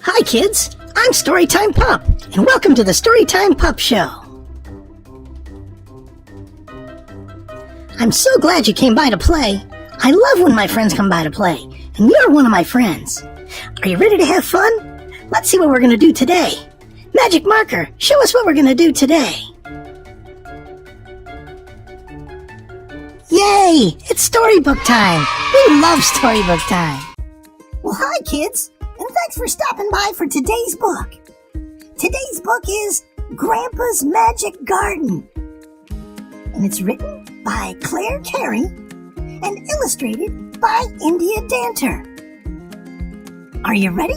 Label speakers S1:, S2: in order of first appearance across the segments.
S1: Hi kids, I'm Storytime Pup, and welcome to the Storytime Pup Show. I'm so glad you came by to play. I love when my friends come by to play, and you're one of my friends. Are you ready to have fun? Let's see what we're going to do today. Magic marker, show us what we're going to do today. Yay! It's Storybook time! We love Storybook time! Well, hi kids, and thanks for stopping by for today's book. Today's book is Grandpa's Magic Garden, and it's written by Carey and illustrated by India Danter. Are you ready?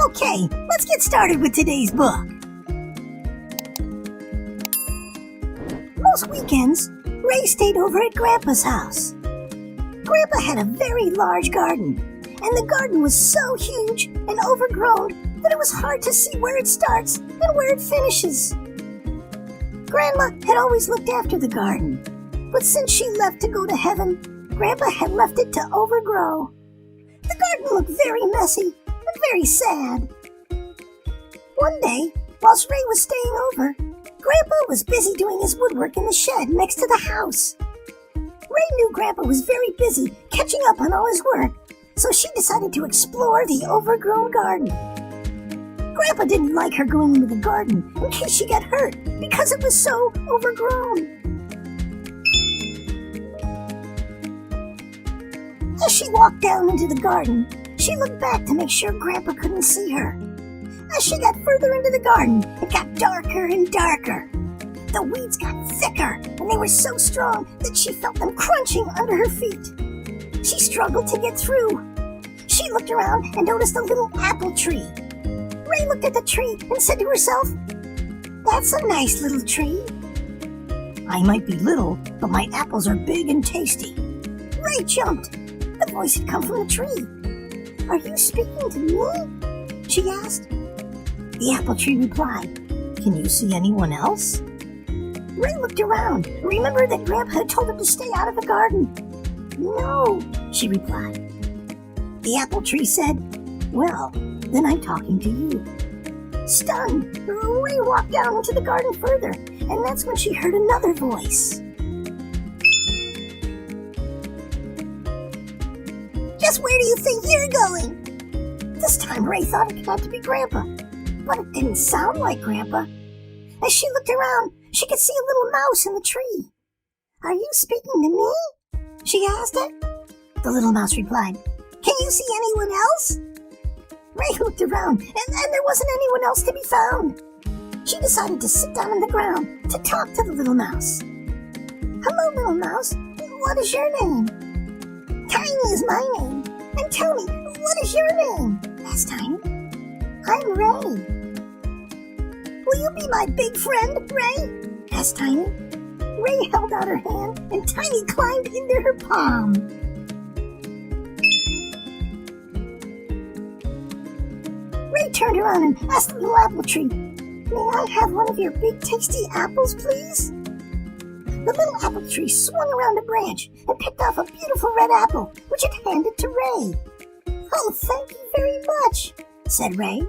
S1: Okay, let's get started with today's book. Most weekends, Ray stayed over at Grandpa's house. Grandpa had a very large garden, and the garden was so huge and overgrown that it was hard to see where it starts and where it finishes. Grandma had always looked after the garden, but since she left to go to heaven, Grandpa had left it to overgrow. The garden looked very messy and very sad. One day, whilst Ray was staying over, Grandpa was busy doing his woodwork in the shed next to the house. Ray knew Grandpa was very busy catching up on all his work, so she decided to explore the overgrown garden. Grandpa didn't like her going into the garden in case she got hurt because it was so overgrown. As she walked down into the garden, she looked back to make sure Grandpa couldn't see her. As she got further into the garden, it got darker and darker. The weeds got thicker, and they were so strong that she felt them crunching under her feet. She struggled to get through. She looked around and noticed a little apple tree. Ray looked at the tree and said to herself, "That's a nice little tree." "I might be little, but my apples are big and tasty." Ray jumped. The voice had come from the tree. "Are you speaking to me?" she asked. The apple tree replied, "Can you see anyone else?" Ray looked around and remembered that Grandpa had told him to stay out of the garden. "No," she replied. The apple tree said, "Well, then I'm talking to you." Stunned, Ray walked down into the garden further, and that's when she heard another voice. "Just where do you think you're going?" This time Ray thought it had to be Grandpa, but it didn't sound like Grandpa. As she looked around, she could see a little mouse in the tree. "Are you speaking to me?" she asked it. The little mouse replied, "Can you see anyone else?" Ray looked around, and there wasn't anyone else to be found. She decided to sit down on the ground to talk to the little mouse. "Hello, little mouse. What is your name?" "Tiny is my name. And tell me, what is your name?" asked Tiny. "I'm Ray." "Will you be my big friend, Ray?" asked Tiny. Ray held out her hand, and Tiny climbed into her palm. Ray turned around and asked the little apple tree, "May I have one of your big tasty apples, please?" The little apple tree swung around a branch and picked off a beautiful red apple, which it handed to Ray. "Oh, thank you very much," said Ray.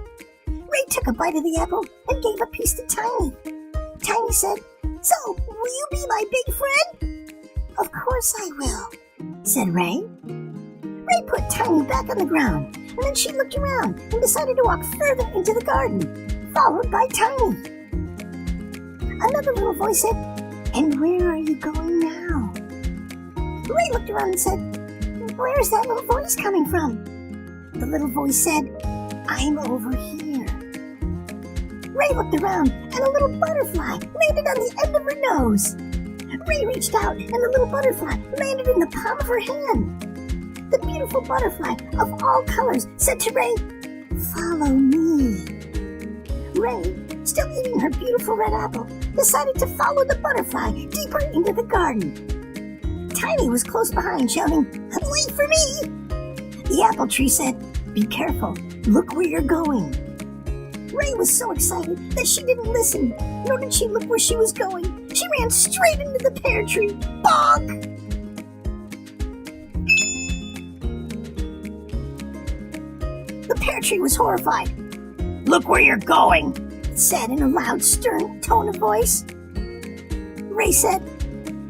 S1: Ray took a bite of the apple and gave a piece to Tiny. Tiny said, "So, will you be my big friend?" "Of course I will," said Ray. Ray put Tiny back on the ground, and then she looked around and decided to walk further into the garden, followed by Tiny. Another little voice said, "And where are you going now?" Ray looked around and said, "Where's that little voice coming from?" The little voice said, "I'm over here." Ray looked around, and a little butterfly landed on the end of her nose. Ray reached out, and the little butterfly landed in the palm of her hand. The beautiful butterfly of all colors said to Ray, "Follow me." Ray, still eating her beautiful red apple, decided to follow the butterfly deeper into the garden. Tiny was close behind, shouting, "Wait for me!" The apple tree said, "Be careful, look where you're going." Ray was so excited that she didn't listen, nor did she look where she was going. She ran straight into the pear tree. Bonk! The pear tree was horrified. "Look where you're going," it said in a loud, stern tone of voice. Ray said,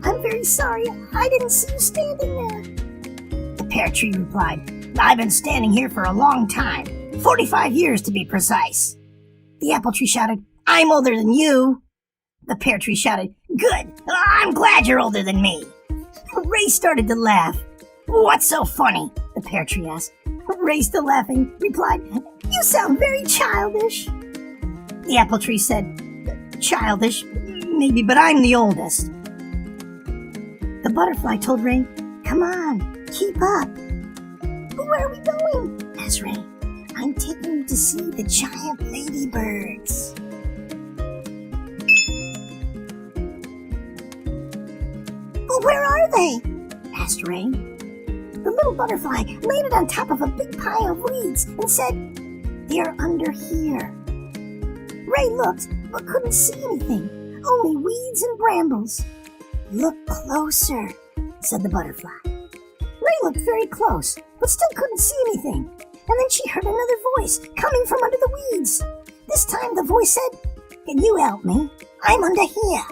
S1: "I'm very sorry, I didn't see you standing there." The pear tree replied, "I've been standing here for a long time, 45 years to be precise." The apple tree shouted, "I'm older than you." The pear tree shouted, "Good, I'm glad you're older than me." Ray started to laugh. "What's so funny?" the pear tree asked. Ray, still laughing, replied, "You sound very childish." The apple tree said, "Childish? Maybe, but I'm the oldest." The butterfly told Ray, "Come on, keep up." "But where are we going?" asked Ray. "I'm taking you to see the giant ladybirds." "But where are they?" asked Ray. The little butterfly landed on top of a big pile of weeds and said, "They're under here." Ray looked, but couldn't see anything, only weeds and brambles. "Look closer," said the butterfly. Ray looked very close, but still couldn't see anything. And then she heard another voice coming from under the weeds. This time the voice said, "Can you help me? I'm under here."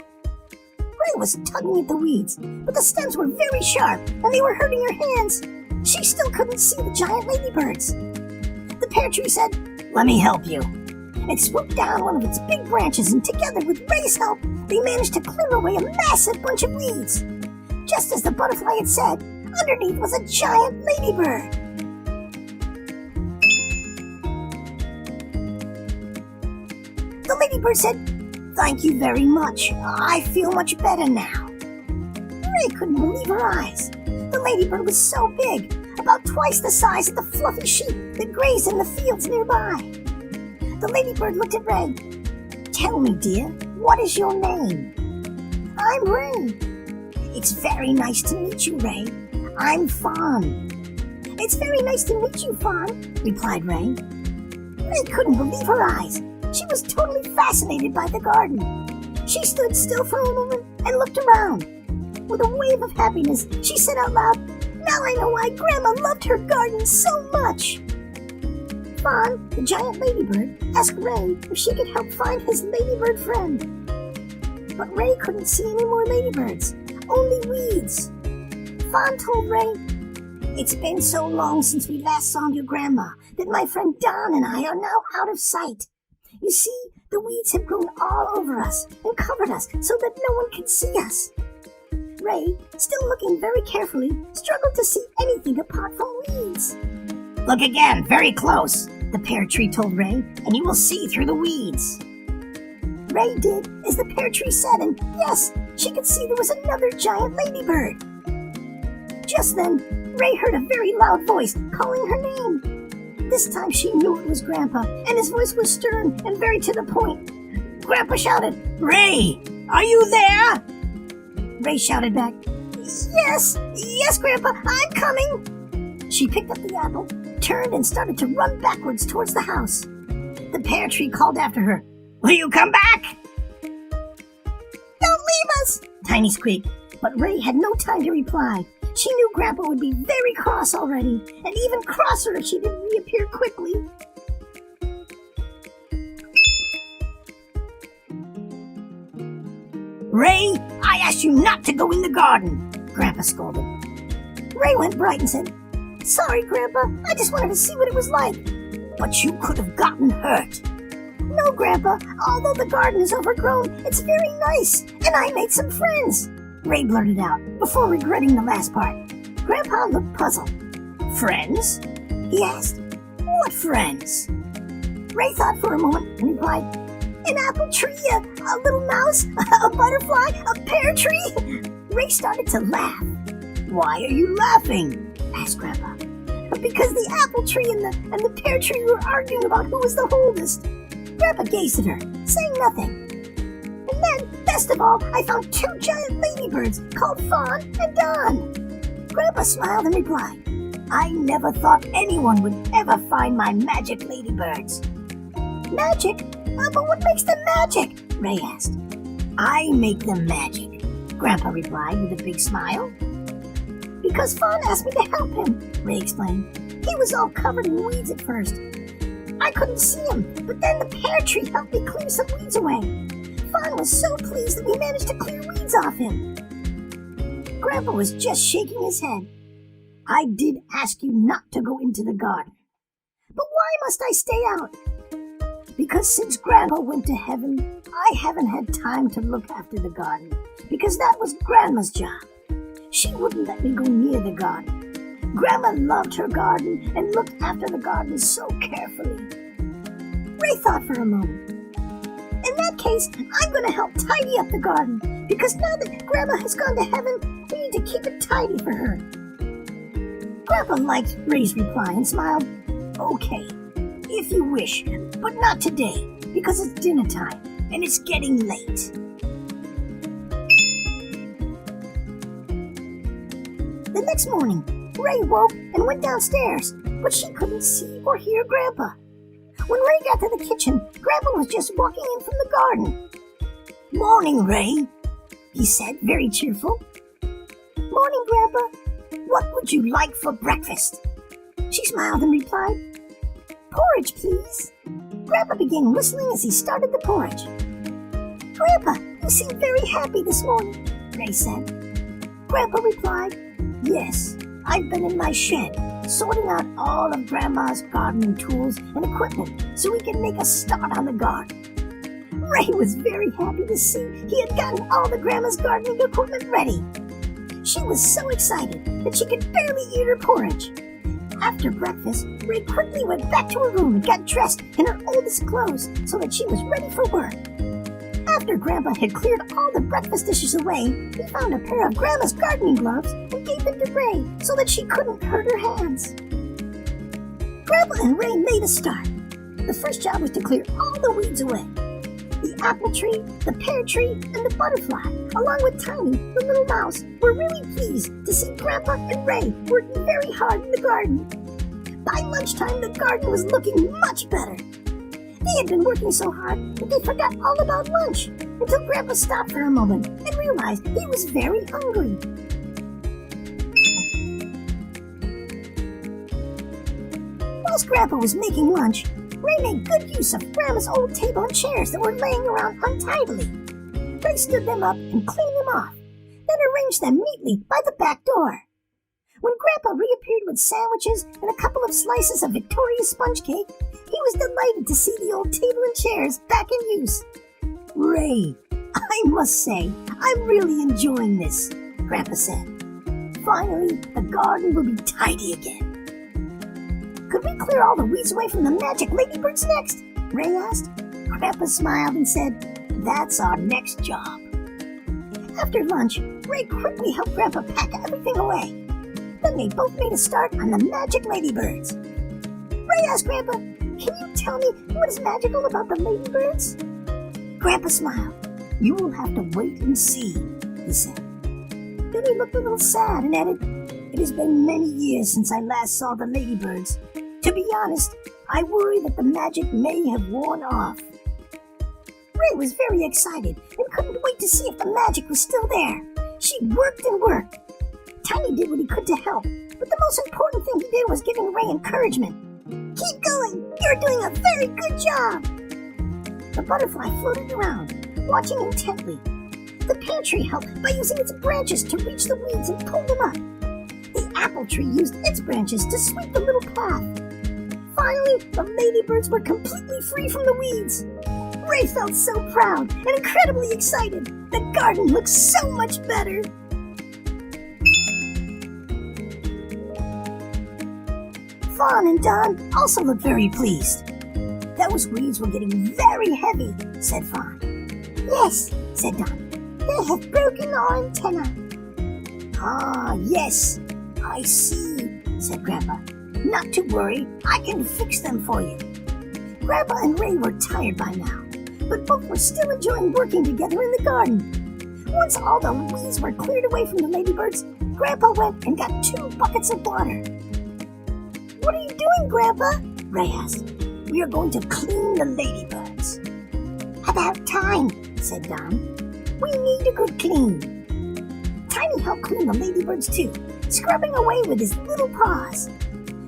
S1: Ray was tugging at the weeds, but the stems were very sharp and they were hurting her hands. She still couldn't see the giant ladybirds. The pear tree said, "Let me help you." It swooped down one of its big branches, and together with Ray's help, they managed to clear away a massive bunch of weeds. Just as the butterfly had said, underneath was a giant ladybird. The ladybird said, "Thank you very much. I feel much better now." Ray couldn't believe her eyes. The ladybird was so big, about twice the size of the fluffy sheep that grazed in the fields nearby. The ladybird looked at Ray. "Tell me, dear, what is your name?" "I'm Ray." "It's very nice to meet you, Ray. I'm Fawn." "It's very nice to meet you, Fawn," replied Ray. Ray couldn't believe her eyes. She was totally fascinated by the garden. She stood still for a moment and looked around. With a wave of happiness, she said out loud, "Now I know why Grandma loved her garden so much." Fawn, the giant ladybird, asked Ray if she could help find his ladybird friend. But Ray couldn't see any more ladybirds, only weeds. Fawn told Ray, "It's been so long since we last saw your grandma that my friend Don and I are now out of sight. You see, the weeds have grown all over us and covered us so that no one can see us." Ray, still looking very carefully, struggled to see anything apart from weeds. "Look again, very close," the pear tree told Ray, "and you will see through the weeds." Ray did as the pear tree said, and yes, she could see there was another giant ladybird. Just then, Ray heard a very loud voice calling her name. This time she knew it was Grandpa, and his voice was stern and very to the point. Grandpa shouted, "Ray, are you there?" Ray shouted back, Yes, Grandpa, I'm coming." She picked up the apple, turned, and started to run backwards towards the house. The pear tree called after her, "Will you come back?" "Don't leave us," Tiny squeaked, but Ray had no time to reply. She knew Grandpa would be very cross already, and even crosser if she didn't reappear quickly. "Ray, I asked you not to go in the garden," Grandpa scolded. Ray went bright and said, "Sorry, Grandpa, I just wanted to see what it was like." "But you could have gotten hurt." "No, Grandpa, although the garden is overgrown, it's very nice, and I made some friends," Ray blurted out, before regretting the last part. Grandpa looked puzzled. "Friends?" he asked. "What friends?" Ray thought for a moment and replied, "An apple tree, a little mouse, a butterfly, a pear tree." Ray started to laugh. "Why are you laughing?" asked Grandpa. "Because the apple tree and the pear tree were arguing about who was the oldest." Grandpa gazed at her, saying nothing. "And then, best of all, I found two giant ladybirds called Fawn and Don." Grandpa smiled and replied, "I never thought anyone would ever find my magic ladybirds." "Magic? But what makes them magic?" Ray asked. "I make them magic," Grandpa replied with a big smile. "Because Fawn asked me to help him," Ray explained. "He was all covered in weeds at first. I couldn't see him, but then the pear tree helped me clear some weeds away. Fawn was so pleased that we managed to clear weeds off him. Grandpa was just shaking his head. I did ask you not to go into the garden. But why must I stay out? Because since Grandpa went to heaven, I haven't had time to look after the garden, because that was Grandma's job. She wouldn't let me go near the garden. Grandma loved her garden and looked after the garden so carefully. Ray thought for a moment. In that case, I'm going to help tidy up the garden, because now that Grandma has gone to heaven, we need to keep it tidy for her. Grandpa liked Ray's reply and smiled. Okay, if you wish, but not today, because it's dinner time, and it's getting late. The next morning, Ray woke and went downstairs, but she couldn't see or hear Grandpa. When Ray got to the kitchen, Grandpa was just walking in from the garden. Morning, Ray, he said, very cheerful. Morning, Grandpa. What would you like for breakfast? She smiled and replied, Porridge, please. Grandpa began whistling as he started the porridge. Grandpa, you seem very happy this morning, Ray said. Grandpa replied, Yes, I've been in my shed, sorting out all of Grandma's gardening tools and equipment so we can make a start on the garden. Ray was very happy to see he had gotten all the Grandma's gardening equipment ready. She was so excited that she could barely eat her porridge. After breakfast, Ray quickly went back to her room and got dressed in her oldest clothes so that she was ready for work. After Grandpa had cleared all the breakfast dishes away, he found a pair of Grandma's gardening gloves and gave them to Ray so that she couldn't hurt her hands. Grandpa and Ray made a start. The first job was to clear all the weeds away. The apple tree, the pear tree, and the butterfly, along with Tiny, the little mouse, were really pleased to see Grandpa and Ray working very hard in the garden. By lunchtime, the garden was looking much better. They had been working so hard that they forgot all about lunch until Grandpa stopped for a moment and realized he was very hungry. Whilst Grandpa was making lunch, Ray made good use of Grandma's old table and chairs that were laying around untidily. Ray stood them up and cleaned them off, then arranged them neatly by the back door. When Grandpa reappeared with sandwiches and a couple of slices of Victoria's sponge cake, he was delighted to see the old table and chairs back in use. Ray, I must say, I'm really enjoying this, Grandpa said. Finally, the garden will be tidy again. Could we clear all the weeds away from the magic ladybirds next? Ray asked. Grandpa smiled and said, That's our next job. After lunch, Ray quickly helped Grandpa pack everything away. Then they both made a start on the magic ladybirds. Ray asked Grandpa, Can you tell me what is magical about the ladybirds? Grandpa smiled. You will have to wait and see, he said. Then he looked a little sad and added, It has been many years since I last saw the ladybirds. To be honest, I worry that the magic may have worn off. Ray was very excited and couldn't wait to see if the magic was still there. She worked and worked. Tiny did what he could to help, but the most important thing he did was giving Ray encouragement. Keep going! You're doing a very good job! The butterfly floated around, watching intently. The pear tree helped by using its branches to reach the weeds and pull them up. The apple tree used its branches to sweep the little path. Finally, the ladybirds were completely free from the weeds. Ray felt so proud and incredibly excited. The garden looked so much better. Fawn and Don also looked very pleased. Those weeds were getting very heavy, said Fawn. Yes, said Don. They have broken our antenna. Ah, yes, I see, said Grandpa. Not to worry, I can fix them for you. Grandpa and Ray were tired by now, but both were still enjoying working together in the garden. Once all the weeds were cleared away from the ladybirds, Grandpa went and got 2 buckets of water. What are you doing, Grandpa? Ray asked. We are going to clean the ladybirds. About time, said Don. We need a good clean. Tiny helped clean the ladybirds too, scrubbing away with his little paws.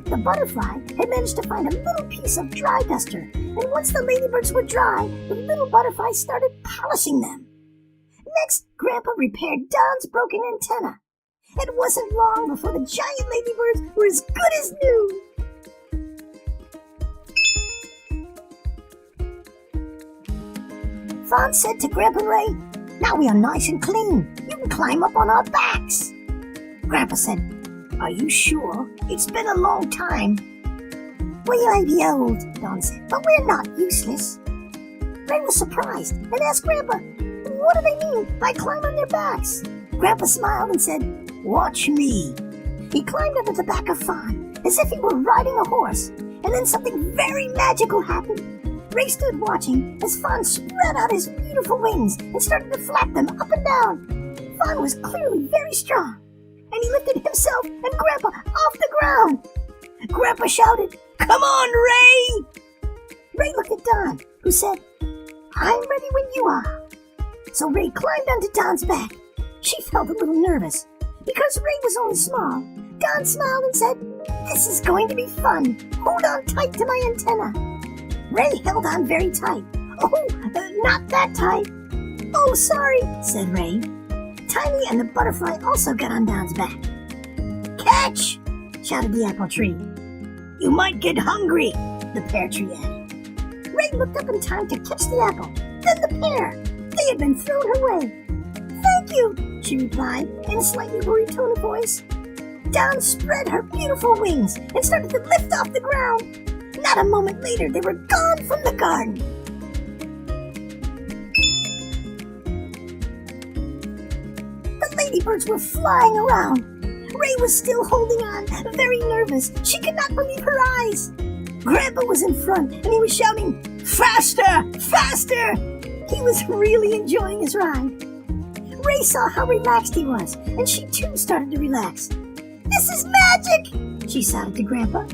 S1: The butterfly had managed to find a little piece of dry duster, and once the ladybirds were dry, the little butterfly started polishing them. Next, Grandpa repaired Don's broken antenna. It wasn't long before the giant ladybirds were as good as new. Fawn said to Grandpa and Ray, "Now we are nice and clean. You can climb up on our backs." Grandpa said, "Are you sure? It's been a long time." "We may be old," Dawn said, "but we're not useless." Ray was surprised and asked Grandpa, "What do they mean by climb on their backs?" Grandpa smiled and said, "Watch me." He climbed up at the back of Fawn as if he were riding a horse, and then something very magical happened. Ray stood watching as Fawn spread out his beautiful wings and started to flap them up and down. Fawn was clearly very strong, and he lifted himself and Grandpa off the ground. Grandpa shouted, "Come on, Ray!" Ray looked at Don, who said, "I'm ready when you are." So Ray climbed onto Don's back. She felt a little nervous. Because Ray was only small, Don smiled and said, "This is going to be fun. Hold on tight to my antenna." Ray held on very tight. "Oh, not that tight." "Oh, sorry," said Ray. Tiny and the butterfly also got on Don's back. "Catch!" shouted the apple tree. "You might get hungry," the pear tree added. Ray looked up in time to catch the apple, then the pear. They had been thrown her way. "Thank you," she replied in a slightly worried tone of voice. Dawn spread her beautiful wings and started to lift off the ground. Not a moment later, they were gone from the garden. The ladybirds were flying around. Ray was still holding on, very nervous. She could not believe her eyes. Grandpa was in front, and he was shouting, "Faster! Faster!" He was really enjoying his ride. Ray saw how relaxed he was, and she too started to relax. "This is magic!" she shouted to Grandpa.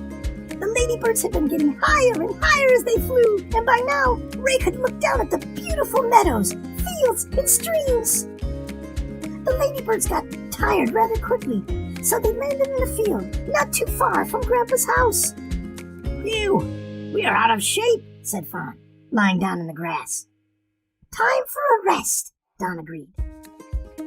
S1: The ladybirds had been getting higher and higher as they flew, and by now, Ray could look down at the beautiful meadows, fields, and streams. The ladybirds got tired rather quickly, so they landed in a field not too far from Grandpa's house. "Phew, we are out of shape," said Fawn, lying down in the grass. "Time for a rest," Don agreed.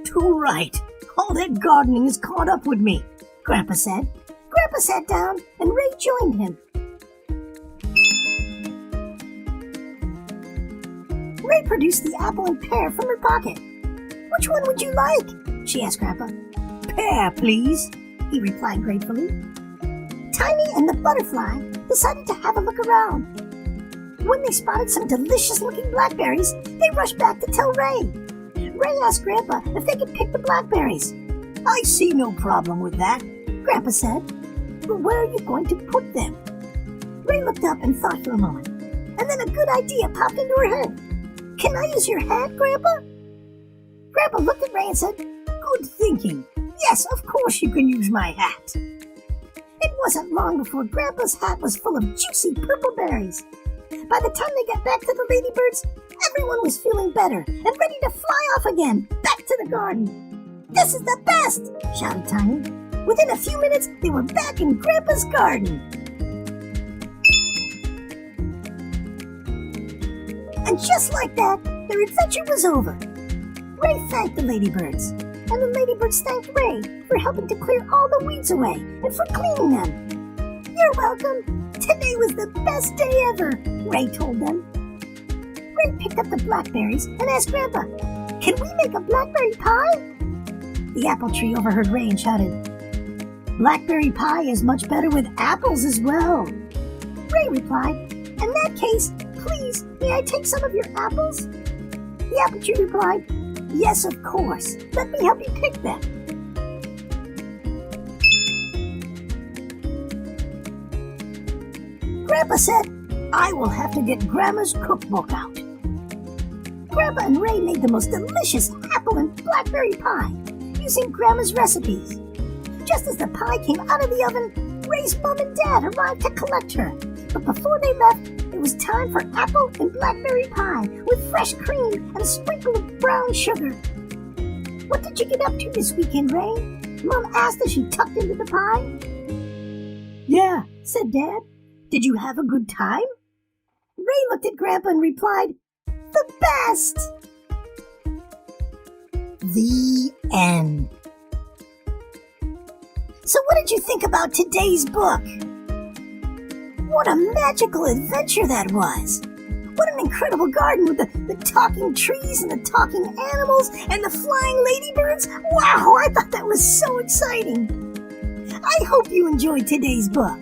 S1: "Too right. All that gardening has caught up with me," Grandpa said. Grandpa sat down, and Ray joined him. Ray produced the apple and pear from her pocket. "Which one would you like?" she asked Grandpa. "Pear, please," he replied gratefully. Tiny and the butterfly decided to have a look around. When they spotted some delicious-looking blackberries, they rushed back to tell Ray. Ray asked Grandpa if they could pick the blackberries. "I see no problem with that," Grandpa said. "But where are you going to put them?" Ray looked up and thought for a moment, and then a good idea popped into her head. "Can I use your hat, Grandpa?" Grandpa looked at Ray and said, "Good thinking. Yes, of course you can use my hat." It wasn't long before Grandpa's hat was full of juicy purple berries. By the time they got back to the ladybirds, everyone was feeling better and ready to fly off again, back to the garden. "This is the best!" shouted Tiny. Within a few minutes, they were back in Grandpa's garden. And just like that, their adventure was over. Ray thanked the ladybirds, and the ladybirds thanked Ray for helping to clear all the weeds away and for cleaning them. "You're welcome. Today was the best day ever," Ray told them. Ray picked up the blackberries and asked Grandpa, "Can we make a blackberry pie?" The apple tree overheard Ray and shouted, "Blackberry pie is much better with apples as well." Ray replied, "In that case, please, may I take some of your apples?" The apple tree replied, "Yes, of course. Let me help you pick them." Grandpa said, "I will have to get Grandma's cookbook out." Grandpa and Ray made the most delicious apple and blackberry pie using Grandma's recipes. Just as the pie came out of the oven, Ray's mom and dad arrived to collect her. But before they left, it was time for apple and blackberry pie with fresh cream and a sprinkle of brown sugar. "What did you get up to this weekend, Ray?" Mom asked as she tucked into the pie. "Yeah, said Dad. "Did you have a good time?" Ray looked at Grandpa and replied, "The best!" The end. So what did you think about today's book? What a magical adventure that was! What an incredible garden with the talking trees and the talking animals and the flying ladybirds! Wow, I thought that was so exciting! I hope you enjoyed today's book.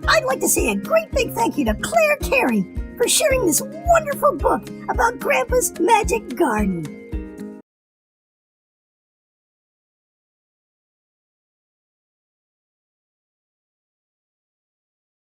S1: I'd like to say a great big thank you to Carey for sharing this wonderful book about Grandpa's magic garden.